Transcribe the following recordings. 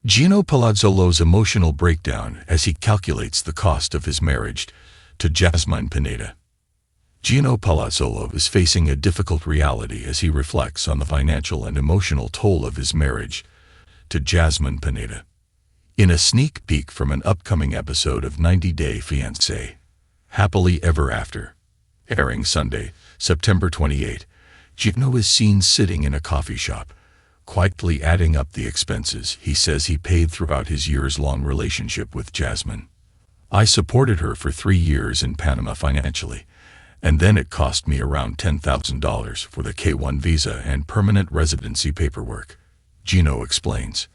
Gino Palazzolo's emotional breakdown as he calculates the cost of his marriage to Jasmine Pineda. Gino Palazzolo is facing a difficult reality as he reflects on the financial and emotional toll of his marriage to Jasmine Pineda. In a sneak peek from an upcoming episode of 90 Day Fiancé, Happily Ever After, airing Sunday, September 28, Gino is seen sitting in a coffee shop, quietly adding up the expenses he says he paid throughout his years-long relationship with Jasmine. "I supported her for 3 years in Panama financially, and then it cost me around $10,000 for the K-1 visa and permanent residency paperwork," Gino explains.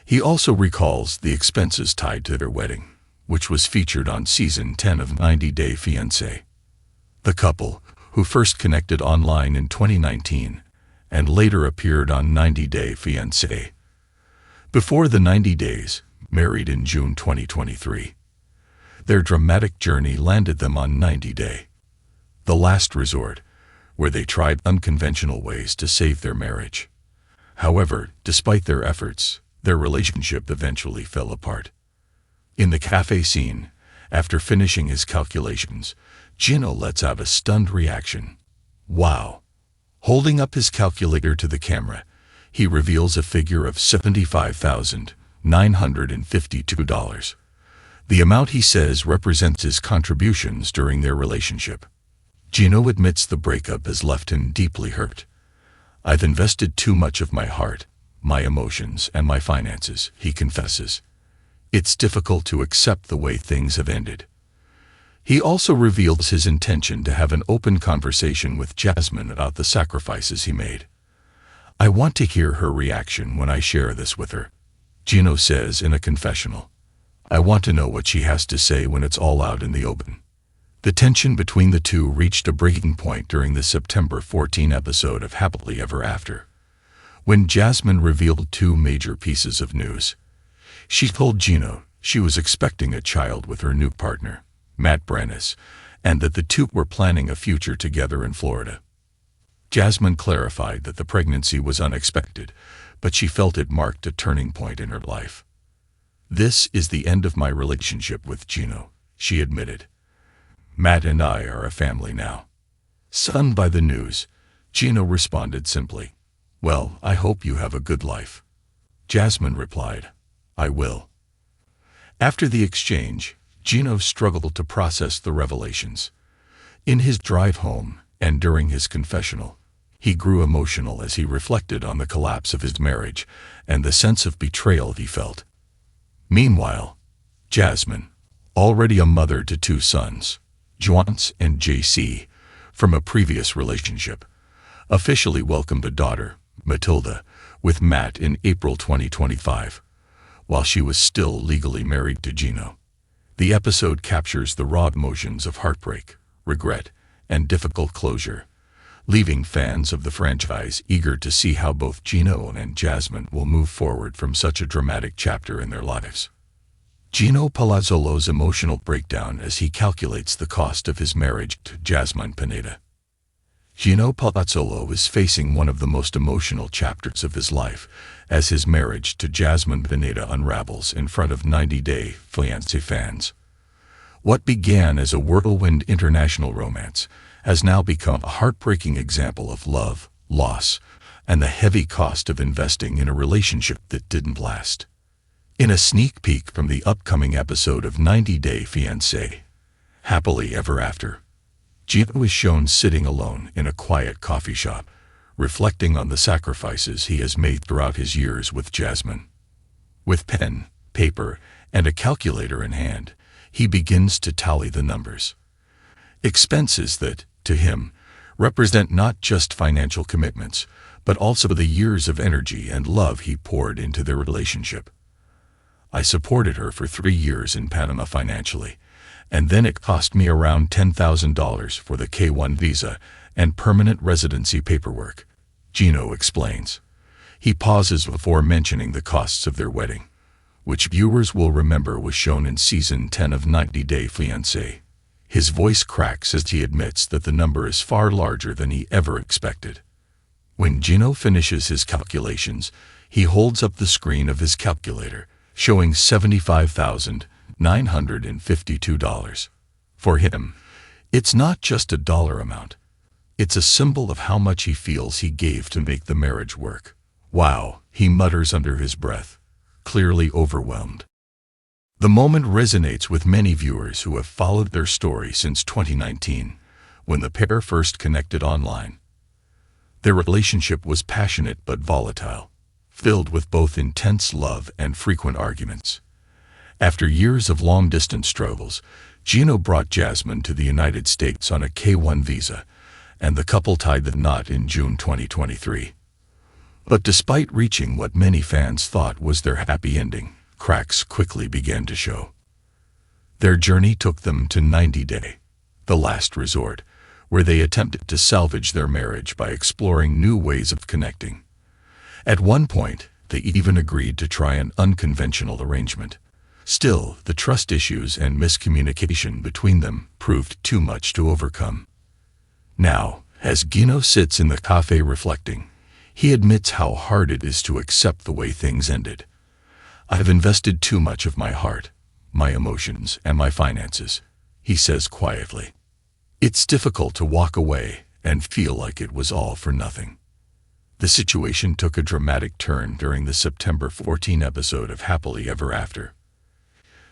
He also recalls the expenses tied to their wedding, which was featured on Season 10 of 90 Day Fiancé. The couple, who first connected online in 2019 and later appeared on 90 Day Fiancé before the 90 days, married in June 2023. Their dramatic journey landed them on 90 Day, the last resort, where they tried unconventional ways to save their marriage. However, despite their efforts, their relationship eventually fell apart. In the cafe scene, after finishing his calculations, Gino lets out a stunned reaction. "Wow." Holding up his calculator to the camera, he reveals a figure of $75,952. The amount he says represents his contributions during their relationship. Gino admits the breakup has left him deeply hurt. "I've invested too much of my heart, my emotions, and my finances," he confesses. "It's difficult to accept the way things have ended." He also reveals his intention to have an open conversation with Jasmine about the sacrifices he made. "I want to hear her reaction when I share this with her," Gino says in a confessional. "I want to know what she has to say when it's all out in the open." The tension between the two reached a breaking point during the September 14 episode of Happily Ever After, when Jasmine revealed 2 major pieces of news. She told Gino she was expecting a child with her new partner, Matt Brannis, and that the two were planning a future together in Florida. Jasmine clarified that the pregnancy was unexpected, but she felt it marked a turning point in her life. "This is the end of my relationship with Gino," she admitted. "Matt and I are a family now." Stunned by the news, Gino responded simply, "Well, I hope you have a good life." Jasmine replied, "I will." After the exchange, Gino struggled to process the revelations. In his drive home, and during his confessional, he grew emotional as he reflected on the collapse of his marriage and the sense of betrayal he felt. Meanwhile, Jasmine, already a mother to 2 sons, Juance and JC, from a previous relationship, officially welcomed a daughter, Matilda, with Matt in April 2025, while she was still legally married to Gino. The episode captures the raw emotions of heartbreak, regret, and difficult closure, leaving fans of the franchise eager to see how both Gino and Jasmine will move forward from such a dramatic chapter in their lives. Gino Palazzolo's emotional breakdown as he calculates the cost of his marriage to Jasmine Pineda. Gino Palazzolo is facing one of the most emotional chapters of his life as his marriage to Jasmine Pineda unravels in front of 90 Day Fiancé fans. What began as a whirlwind international romance has now become a heartbreaking example of love, loss, and the heavy cost of investing in a relationship that didn't last. In a sneak peek from the upcoming episode of 90 Day Fiancé, Happily Ever After, Gino is shown sitting alone in a quiet coffee shop, reflecting on the sacrifices he has made throughout his years with Jasmine. With pen, paper, and a calculator in hand, he begins to tally the numbers. Expenses that, to him, represent not just financial commitments, but also the years of energy and love he poured into their relationship. "I supported her for 3 years in Panama financially, and then it cost me around $10,000 for the K-1 visa and permanent residency paperwork," Gino explains. He pauses before mentioning the costs of their wedding, which viewers will remember was shown in Season 10 of 90 Day Fiancé. His voice cracks as he admits that the number is far larger than he ever expected. When Gino finishes his calculations, He holds up the screen of his calculator, showing $75,952. For him, it's not just a dollar amount. It's a symbol of how much he feels he gave to make the marriage work. Wow, he mutters under his breath, clearly overwhelmed. The moment resonates with many viewers who have followed their story since 2019, when the pair first connected online. Their relationship was passionate but volatile, filled with both intense love and frequent arguments. After years of long-distance struggles, Gino brought Jasmine to the United States on a K-1 visa, and the couple tied the knot in June 2023. But despite reaching what many fans thought was their happy ending, cracks quickly began to show. Their journey took them to 90 Day, the last resort, where they attempted to salvage their marriage by exploring new ways of connecting. At one point, they even agreed to try an unconventional arrangement. Still, the trust issues and miscommunication between them proved too much to overcome. Now, as Gino sits in the cafe reflecting, he admits how hard it is to accept the way things ended. "I've invested too much of my heart, my emotions, and my finances," he says quietly. "It's difficult to walk away and feel like it was all for nothing." The situation took a dramatic turn during the September 14 episode of Happily Ever After.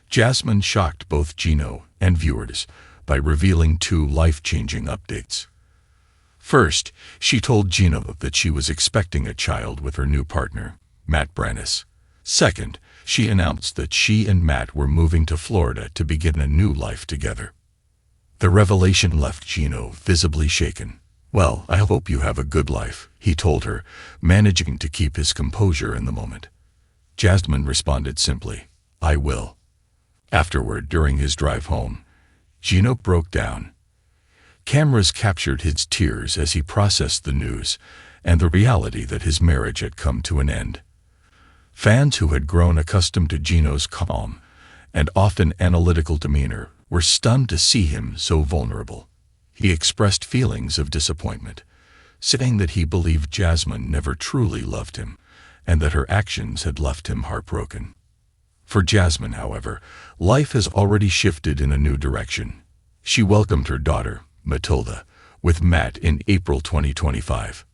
Jasmine shocked both Gino and viewers by revealing two life-changing updates. First, she told Gino that she was expecting a child with her new partner, Matt Brannis. Second, she announced that she and Matt were moving to Florida to begin a new life together. The revelation left Gino visibly shaken. "Well, I hope you have a good life," he told her, managing to keep his composure in the moment. Jasmine responded simply, "I will." Afterward, during his drive home, Gino broke down. Cameras captured his tears as he processed the news and the reality that his marriage had come to an end. Fans who had grown accustomed to Gino's calm and often analytical demeanor were stunned to see him so vulnerable. He expressed feelings of disappointment, saying that he believed Jasmine never truly loved him and that her actions had left him heartbroken. For Jasmine, however, life has already shifted in a new direction. She welcomed her daughter, Matilda, with Matt in April 2025.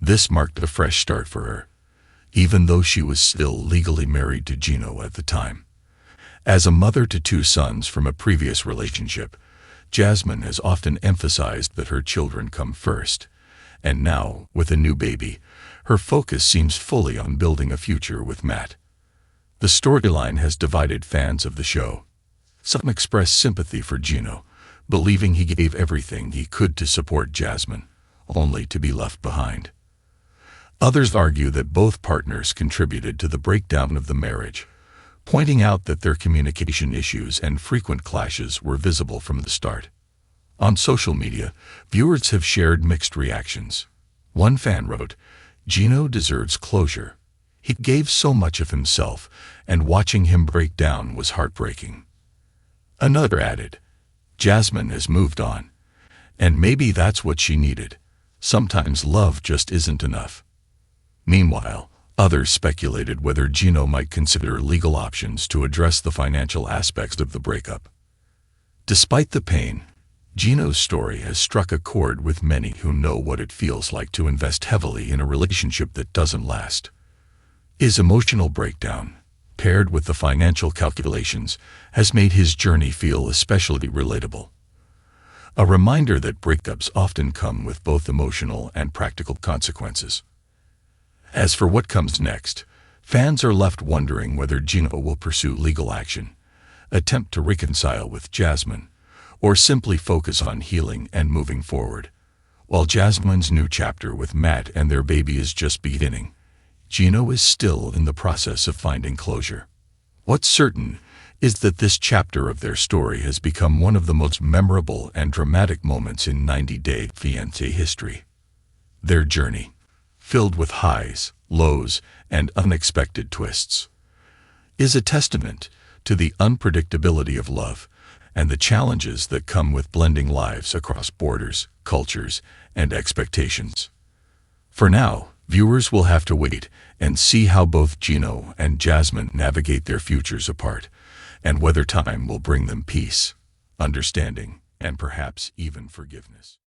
This marked a fresh start for her, even though she was still legally married to Gino at the time. As a mother to two sons from a previous relationship, Jasmine has often emphasized that her children come first, and now, with a new baby, her focus seems fully on building a future with Matt. The storyline has divided fans of the show. Some express sympathy for Gino, believing he gave everything he could to support Jasmine, only to be left behind. Others argue that both partners contributed to the breakdown of the marriage, pointing out that their communication issues and frequent clashes were visible from the start. On social media, viewers have shared mixed reactions. One fan wrote, "Gino deserves closure. He gave so much of himself, and watching him break down was heartbreaking." Another added, "Jasmine has moved on, and maybe that's what she needed. Sometimes love just isn't enough." Meanwhile, others speculated whether Gino might consider legal options to address the financial aspects of the breakup. Despite the pain, Gino's story has struck a chord with many who know what it feels like to invest heavily in a relationship that doesn't last. His emotional breakdown, paired with the financial calculations, has made his journey feel especially relatable. A reminder that breakups often come with both emotional and practical consequences. As for what comes next, fans are left wondering whether Gino will pursue legal action, attempt to reconcile with Jasmine, or simply focus on healing and moving forward. While Jasmine's new chapter with Matt and their baby is just beginning, Gino is still in the process of finding closure. What's certain is that this chapter of their story has become one of the most memorable and dramatic moments in 90 Day Fiancé history. Their journey, filled with highs, lows, and unexpected twists, is a testament to the unpredictability of love and the challenges that come with blending lives across borders, cultures, and expectations. For now, viewers will have to wait and see how both Gino and Jasmine navigate their futures apart, and whether time will bring them peace, understanding, and perhaps even forgiveness.